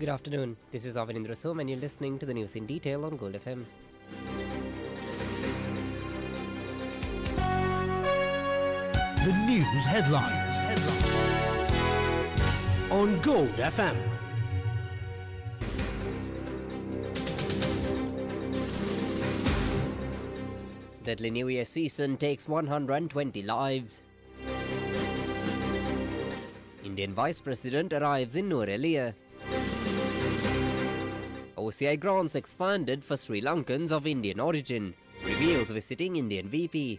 Good afternoon. This is Avinindra Som and you're listening to the news in detail on Gold FM. The news headlines on Gold FM. Deadly New Year season takes 120 lives. Indian Vice President arrives in Norelia. OCI grants expanded for Sri Lankans of Indian origin. Reveals visiting Indian VP.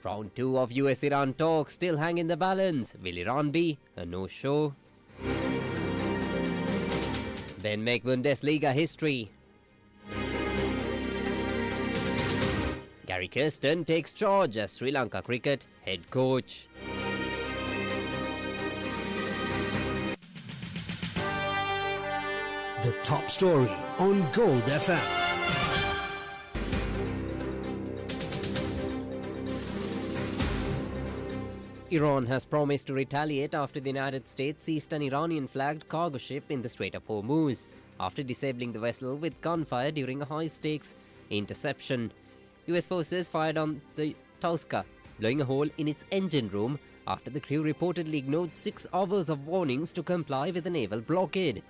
Round 2 of US-Iran talks still hang in the balance. Will Iran be a no-show? Then make Bundesliga history. Gary Kirsten takes charge as Sri Lanka cricket head coach. The top story on Gold FM. Iran has promised to retaliate after the United States seized an Iranian-flagged cargo ship in the Strait of Hormuz after disabling the vessel with gunfire during a high-stakes interception. US forces fired on the Tauska, blowing a hole in its engine room after the crew reportedly ignored 6 hours of warnings to comply with the naval blockade.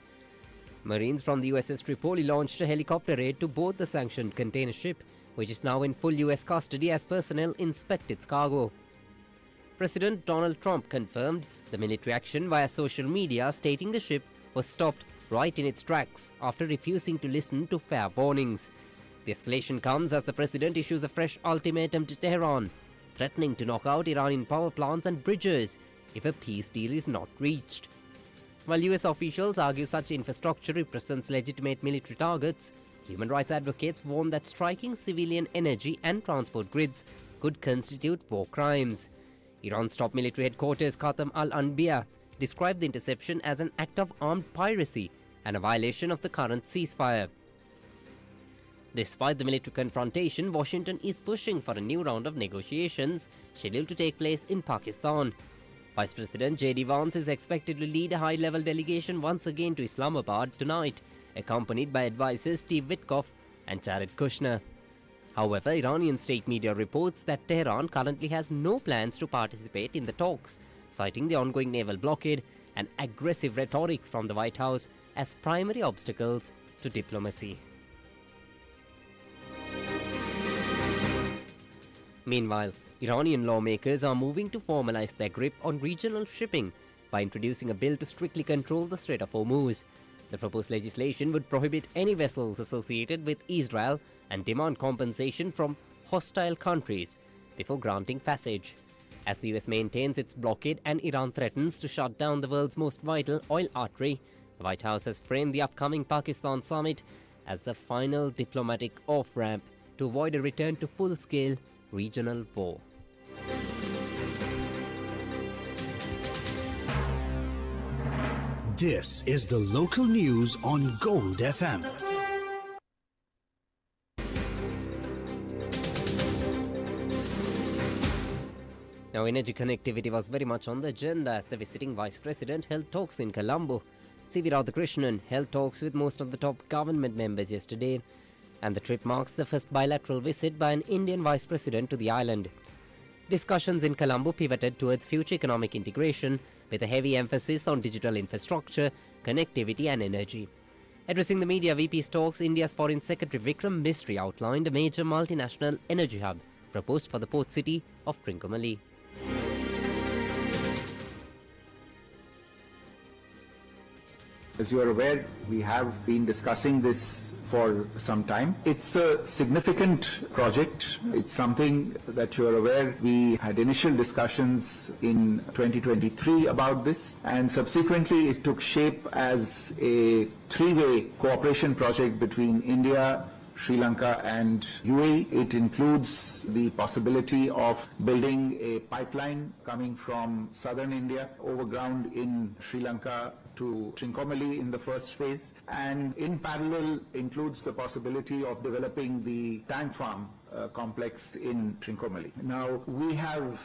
Marines from the USS Tripoli launched a helicopter raid to board the sanctioned container ship, which is now in full US custody as personnel inspect its cargo. President Donald Trump confirmed the military action via social media, stating the ship was stopped right in its tracks after refusing to listen to fair warnings. The escalation comes as the president issues a fresh ultimatum to Tehran, threatening to knock out Iranian power plants and bridges if a peace deal is not reached. While US officials argue such infrastructure represents legitimate military targets, human rights advocates warn that striking civilian energy and transport grids could constitute war crimes. Iran's top military headquarters, Khatam al-Anbiya, described the interception as an act of armed piracy and a violation of the current ceasefire. Despite the military confrontation, Washington is pushing for a new round of negotiations scheduled to take place in Pakistan. Vice President J.D. Vance is expected to lead a high-level delegation once again to Islamabad tonight, accompanied by advisors Steve Witkoff and Jared Kushner. However, Iranian state media reports that Tehran currently has no plans to participate in the talks, citing the ongoing naval blockade and aggressive rhetoric from the White House as primary obstacles to diplomacy. Meanwhile, Iranian lawmakers are moving to formalize their grip on regional shipping by introducing a bill to strictly control the Strait of Hormuz. The proposed legislation would prohibit any vessels associated with Israel and demand compensation from hostile countries before granting passage. As the US maintains its blockade and Iran threatens to shut down the world's most vital oil artery, the White House has framed the upcoming Pakistan summit as a final diplomatic off-ramp to avoid a return to full-scale regional war. This is the local news on Gold FM. Now, energy connectivity was very much on the agenda as the visiting Vice President held talks in Colombo. C.V. Radhakrishnan held talks with most of the top government members yesterday, and the trip marks the first bilateral visit by an Indian Vice President to the island. Discussions in Colombo pivoted towards future economic integration with a heavy emphasis on digital infrastructure, connectivity and energy. Addressing the media, VP's talks, India's Foreign Secretary Vikram Misri outlined a major multinational energy hub proposed for the port city of Trincomalee. As you are aware, we have been discussing this for some time. It's a significant project. It's something that you are aware. We had initial discussions in 2023 about this, and subsequently it took shape as a three-way cooperation project between India, Sri Lanka and UAE. It includes the possibility of building a pipeline coming from southern India overground in Sri Lanka to Trincomalee in the first phase, and in parallel includes the possibility of developing the tank farm complex in Trincomalee. Now, we have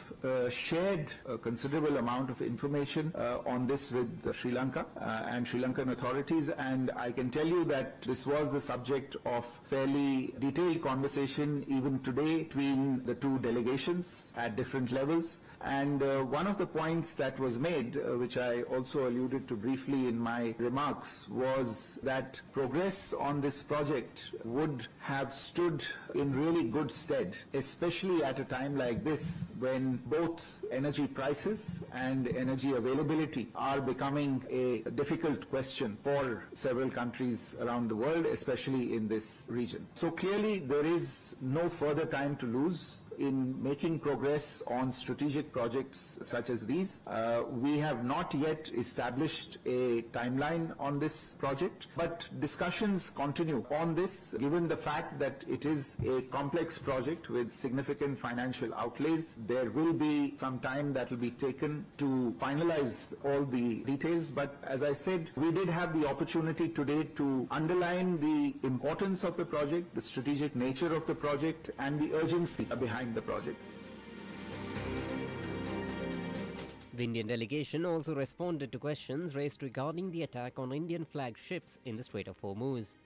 shared a considerable amount of information on this with Sri Lanka and Sri Lankan authorities, and I can tell you that this was the subject of fairly detailed conversation even today between the two delegations at different levels. And one of the points that was made, which I also alluded to briefly in my remarks, was that progress on this project would have stood in really good stead, especially at a time like this when both energy prices and energy availability are becoming a difficult question for several countries around the world, especially in this region. So clearly there is no further time to lose in making progress on strategic projects such as these. We have not yet established a timeline on this project, but discussions continue on this given the fact that it is a complex project with significant financial outlays. There will be some time that will be taken to finalize all the details, but as I said, we did have the opportunity today to underline the importance of the project, the strategic nature of the project, and the urgency behind the project. The Indian delegation also responded to questions raised regarding the attack on Indian flagged ships in the Strait of Hormuz.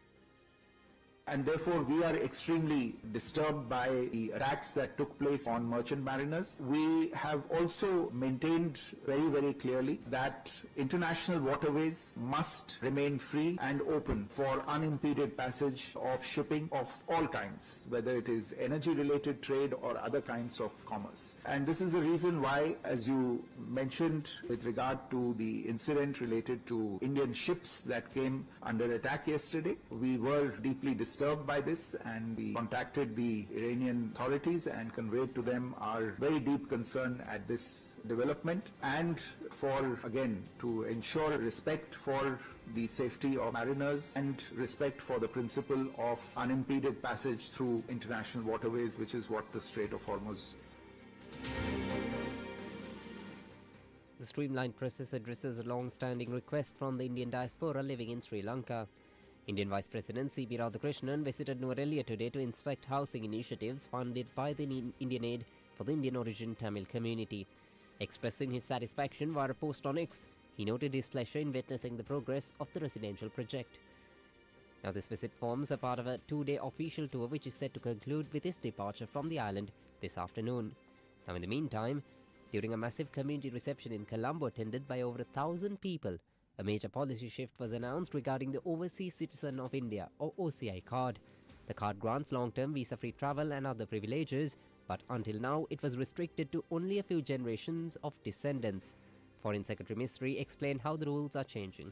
And therefore, we are extremely disturbed by the attacks that took place on merchant mariners. We have also maintained very, very clearly that international waterways must remain free and open for unimpeded passage of shipping of all kinds, whether it is energy-related trade or other kinds of commerce. And this is the reason why, as you mentioned, with regard to the incident related to Indian ships that came under attack yesterday, we were deeply disturbed by this, and we contacted the Iranian authorities and conveyed to them our very deep concern at this development, and for, again, to ensure respect for the safety of mariners and respect for the principle of unimpeded passage through international waterways, which is what the Strait of Hormuz is. The streamlined process addresses a long-standing request from the Indian diaspora living in Sri Lanka. Indian Vice President C.P. Radhakrishnan visited Noor earlier today to inspect housing initiatives funded by the Indian Aid for the Indian origin Tamil community. Expressing his satisfaction via a post on X, he noted his pleasure in witnessing the progress of the residential project. Now, this visit forms a part of a 2-day official tour which is set to conclude with his departure from the island this afternoon. Now, in the meantime, during a massive community reception in Colombo attended by over 1,000 people, a major policy shift was announced regarding the Overseas Citizen of India or OCI card. The card grants long-term visa-free travel and other privileges, but until now it was restricted to only a few generations of descendants. Foreign Secretary Misri explained how the rules are changing.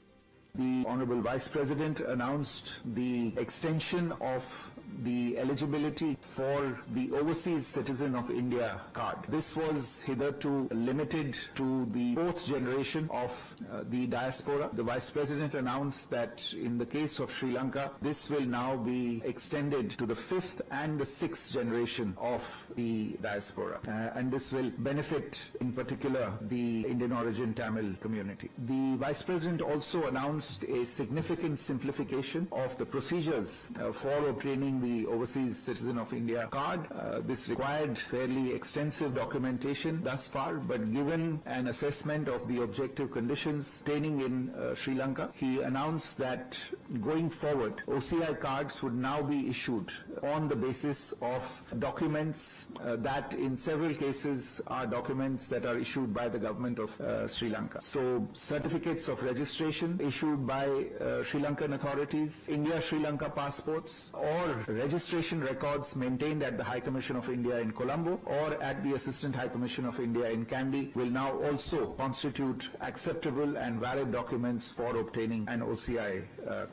The Honorable Vice President announced the extension of the eligibility for the Overseas Citizen of India card. This was hitherto limited to the 4th generation of the diaspora. The Vice President announced that in the case of Sri Lanka, this will now be extended to the 5th and the 6th generation of the diaspora. And this will benefit, in particular, the Indian origin Tamil community. The Vice President also announced a significant simplification of the procedures for obtaining the Overseas Citizen of India card. This required fairly extensive documentation thus far, but given an assessment of the objective conditions obtaining in Sri Lanka, he announced that going forward, OCI cards would now be issued on the basis of documents that in several cases are documents that are issued by the government of Sri Lanka. So certificates of registration issued by Sri Lankan authorities, India-Sri Lanka passports, or registration records maintained at the High Commission of India in Colombo or at the Assistant High Commission of India in Kandy will now also constitute acceptable and valid documents for obtaining an OCI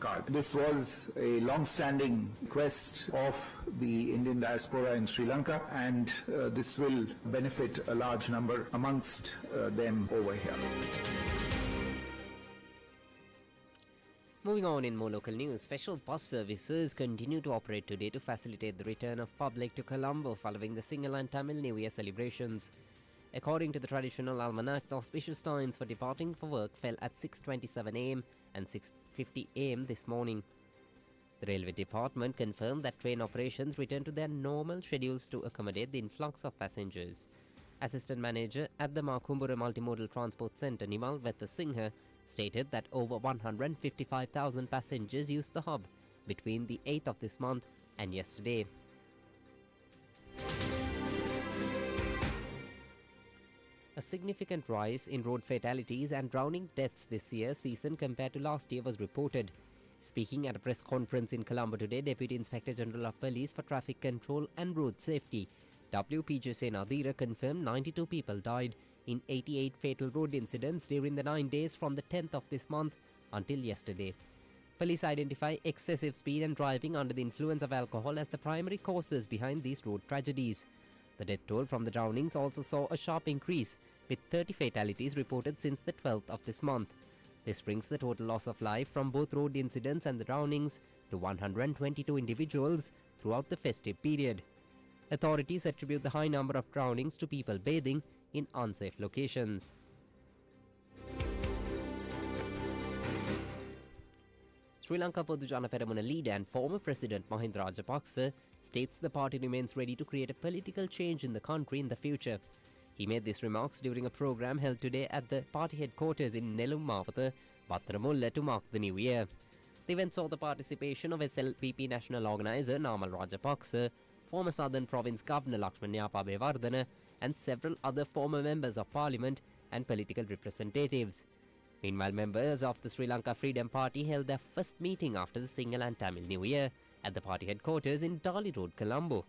card. This was a long-standing request of the Indian diaspora in Sri Lanka, and this will benefit a large number amongst them over here. Moving on in more local news, special bus services continue to operate today to facilitate the return of public to Colombo following the Sinhala and Tamil New Year celebrations. According to the traditional almanac, the auspicious times for departing for work fell at 6:27 am and 6:50 am this morning. The Railway Department confirmed that train operations returned to their normal schedules to accommodate the influx of passengers. Assistant Manager at the Makumbura Multimodal Transport Centre, Nimal Vettasinghe, stated that over 155,000 passengers used the hub between the 8th of this month and yesterday. A significant rise in road fatalities and drowning deaths this year's season compared to last year was reported. Speaking at a press conference in Colombo today, Deputy Inspector General of Police for Traffic Control and Road Safety, WPJ Senadira, confirmed 92 people died in 88 fatal road incidents during the 9 days from the 10th of this month until yesterday. Police identify excessive speed and driving under the influence of alcohol as the primary causes behind these road tragedies. The death toll from the drownings also saw a sharp increase, with 30 fatalities reported since the 12th of this month. This brings the total loss of life from both road incidents and the drownings to 122 individuals throughout the festive period. Authorities attribute the high number of drownings to people bathing in unsafe locations. Sri Lanka Podujana Peramuna leader and former President Mahinda Rajapaksa states the party remains ready to create a political change in the country in the future. He made these remarks during a program held today at the party headquarters in Nelum Mawatha, Battaramulla, to mark the new year. The event saw the participation of SLPP national organizer Namal Rajapaksa, former Southern Province Governor Lakshman Yapabewardena, and several other former members of parliament and political representatives. Meanwhile, members of the Sri Lanka Freedom Party held their first meeting after the Sinhala and Tamil New Year at the party headquarters in Dali Road, Colombo.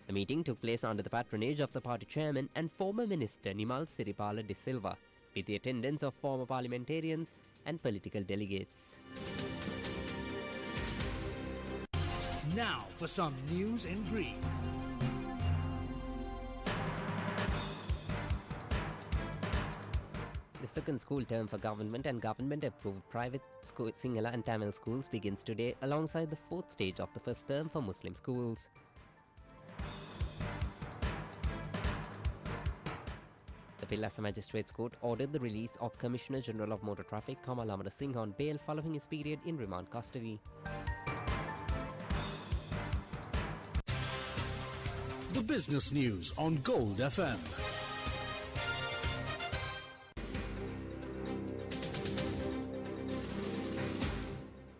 The meeting took place under the patronage of the party chairman and former minister Nimal Siripala de Silva, with the attendance of former parliamentarians and political delegates. Now for some news in brief. The second school term for government and government-approved private school Sinhala and Tamil schools begins today alongside the fourth stage of the first term for Muslim schools. The Pillasa Magistrates Court ordered the release of Commissioner General of Motor Traffic Kamal Amara Singh on bail following his period in remand custody. The business news on Gold FM.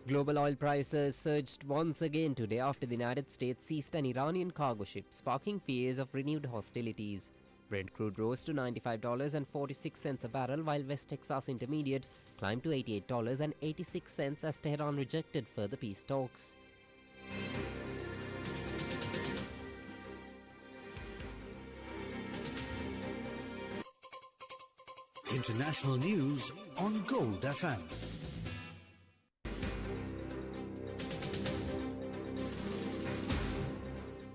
Global oil prices surged once again today after the United States seized an Iranian cargo ship, sparking fears of renewed hostilities. Brent crude rose to $95.46 a barrel, while West Texas Intermediate climbed to $88.86 as Tehran rejected further peace talks. International news on Gold FM.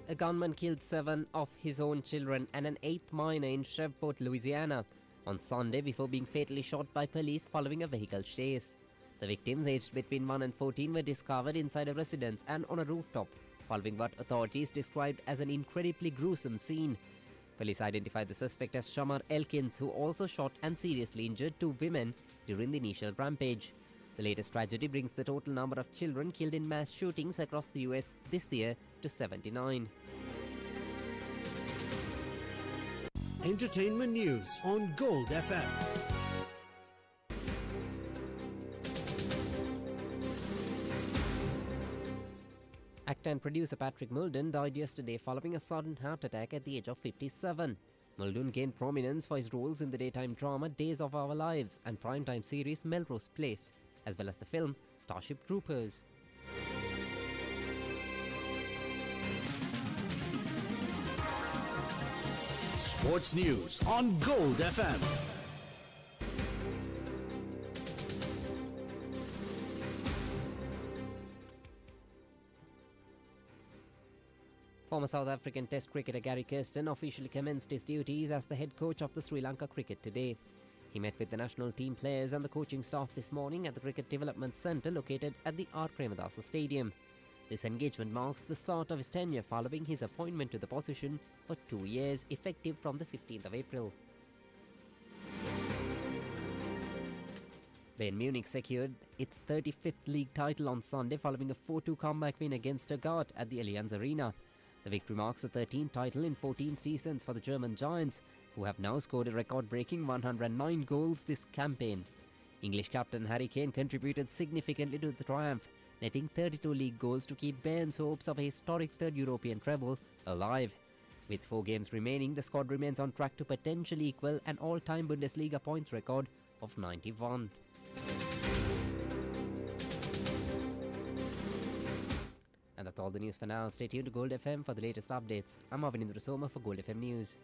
A gunman killed 7 of his own children and an 8th minor in Shreveport, Louisiana, on Sunday before being fatally shot by police following a vehicle chase. The victims, aged between 1 and 14, were discovered inside a residence and on a rooftop, following what authorities described as an incredibly gruesome scene. Police identified the suspect as Shamar Elkins, who also shot and seriously injured 2 women during the initial rampage. The latest tragedy brings the total number of children killed in mass shootings across the US this year to 79. Entertainment news on Gold FM. Actor and producer Patrick Muldoon died yesterday following a sudden heart attack at the age of 57. Muldoon gained prominence for his roles in the daytime drama Days of Our Lives and primetime series Melrose Place, as well as the film Starship Troopers. Sports news on Gold FM. Former South African Test cricketer Gary Kirsten officially commenced his duties as the head coach of the Sri Lanka cricket today. He met with the national team players and the coaching staff this morning at the Cricket Development Centre located at the R. Premadasa Stadium. This engagement marks the start of his tenure following his appointment to the position for 2 years, effective from the 15th of April. Bayern Munich secured its 35th league title on Sunday following a 4-2 comeback win against Stuttgart at the Allianz Arena. The victory marks the 13th title in 14 seasons for the German Giants, who have now scored a record-breaking 109 goals this campaign. English captain Harry Kane contributed significantly to the triumph, netting 32 league goals to keep Bayern's hopes of a historic third European treble alive. With 4 games remaining, the squad remains on track to potentially equal an all-time Bundesliga points record of 91. And that's all the news for now. Stay tuned to Gold FM for the latest updates. I'm Avinindra Soma for Gold FM News.